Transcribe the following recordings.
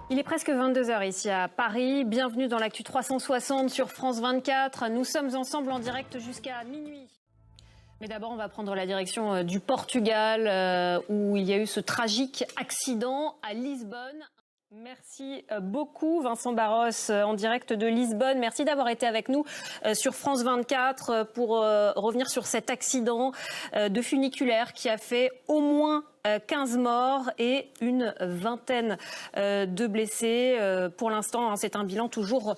Il est presque 22 h ici à Paris. Bienvenue dans l'actu 360 sur France 24. Nous sommes ensemble en direct jusqu'à minuit. Mais d'abord, on va prendre la direction du Portugal où il y a eu ce tragique accident à Lisbonne. Merci beaucoup Vincent Barros en direct de Lisbonne. Merci d'avoir été avec nous sur France 24 pour revenir sur cet accident de funiculaire qui a fait au moins 15 morts et une vingtaine de blessés. Pour l'instant, c'est un bilan toujours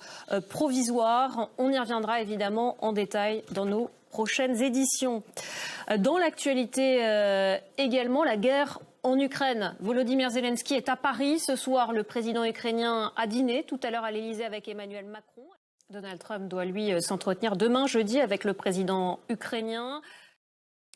provisoire. On y reviendra évidemment en détail dans nos prochaines éditions. Dans l'actualité également, la guerre en Ukraine. Volodymyr Zelensky est à Paris ce soir. Le président ukrainien a dîné tout à l'heure à l'Elysée avec Emmanuel Macron. Donald Trump doit lui s'entretenir demain jeudi avec le président ukrainien.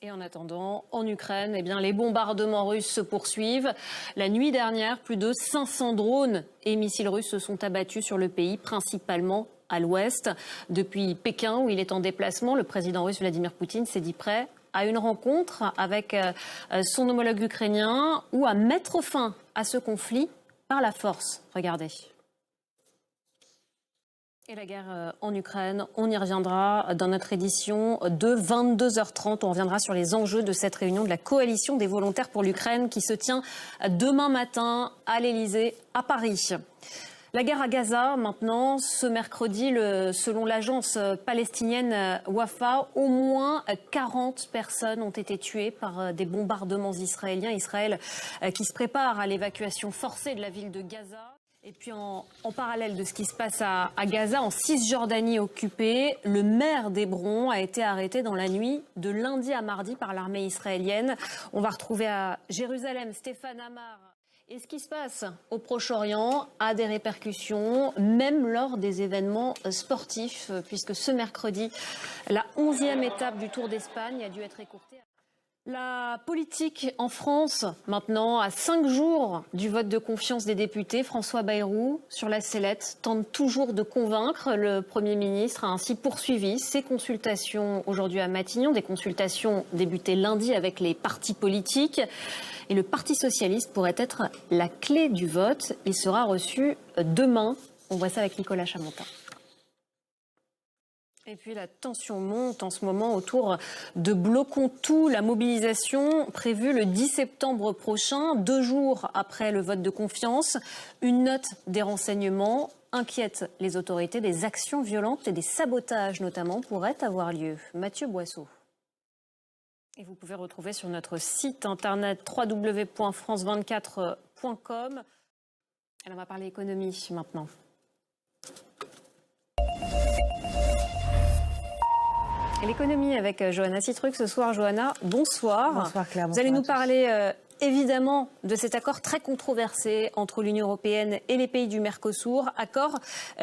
Et en attendant, en Ukraine, les bombardements russes se poursuivent. La nuit dernière, plus de 500 drones et missiles russes se sont abattus sur le pays, principalement à l'ouest. Depuis Pékin, où il est en déplacement, le président russe Vladimir Poutine s'est dit prêt à une rencontre avec son homologue ukrainien ou à mettre fin à ce conflit par la force. Regardez. Et la guerre en Ukraine, on y reviendra dans notre édition de 22h30. On reviendra sur les enjeux de cette réunion de la coalition des volontaires pour l'Ukraine qui se tient demain matin à l'Elysée à Paris. La guerre à Gaza, maintenant, ce mercredi, selon l'agence palestinienne Wafa, au moins 40 personnes ont été tuées par des bombardements israéliens. Israël qui se prépare à l'évacuation forcée de la ville de Gaza. Et puis en parallèle de ce qui se passe à Gaza, en Cisjordanie occupée, le maire d'Hébron a été arrêté dans la nuit de lundi à mardi par l'armée israélienne. On va retrouver à Jérusalem Stéphane Amar. Et ce qui se passe au Proche-Orient a des répercussions, même lors des événements sportifs, puisque ce mercredi, la 11e étape du Tour d'Espagne a dû être écourtée. La politique en France, maintenant, à 5 jours du vote de confiance des députés, François Bayrou, sur la sellette, tente toujours de convaincre. Le Premier ministre a ainsi poursuivi ses consultations aujourd'hui à Matignon, des consultations débutées lundi avec les partis politiques. Et le Parti socialiste pourrait être la clé du vote. Il sera reçu demain. On voit ça avec Nicolas Chamontin. Et puis la tension monte en ce moment autour de Bloquons tout, la mobilisation prévue le 10 septembre prochain, 2 jours après le vote de confiance. Une note des renseignements inquiète les autorités. Des actions violentes et des sabotages notamment pourraient avoir lieu. Mathieu Boisseau. Et vous pouvez retrouver sur notre site internet www.france24.com. On va parler économie maintenant. Et l'économie avec Johanna Citruc ce soir. Johanna, bonsoir. Bonsoir Claire. Vous allez nous parler évidemment de cet accord très controversé entre l'Union européenne et les pays du Mercosur. Accord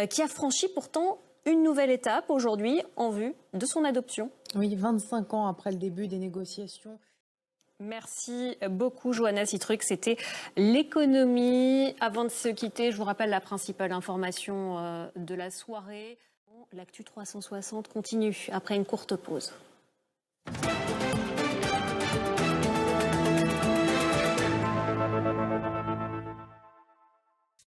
qui a franchi pourtant une nouvelle étape aujourd'hui en vue de son adoption. Oui, 25 ans après le début des négociations. Merci beaucoup Johanna Citruc, c'était l'économie. Avant de se quitter, je vous rappelle la principale information de la soirée. L'actu 360 continue après une courte pause.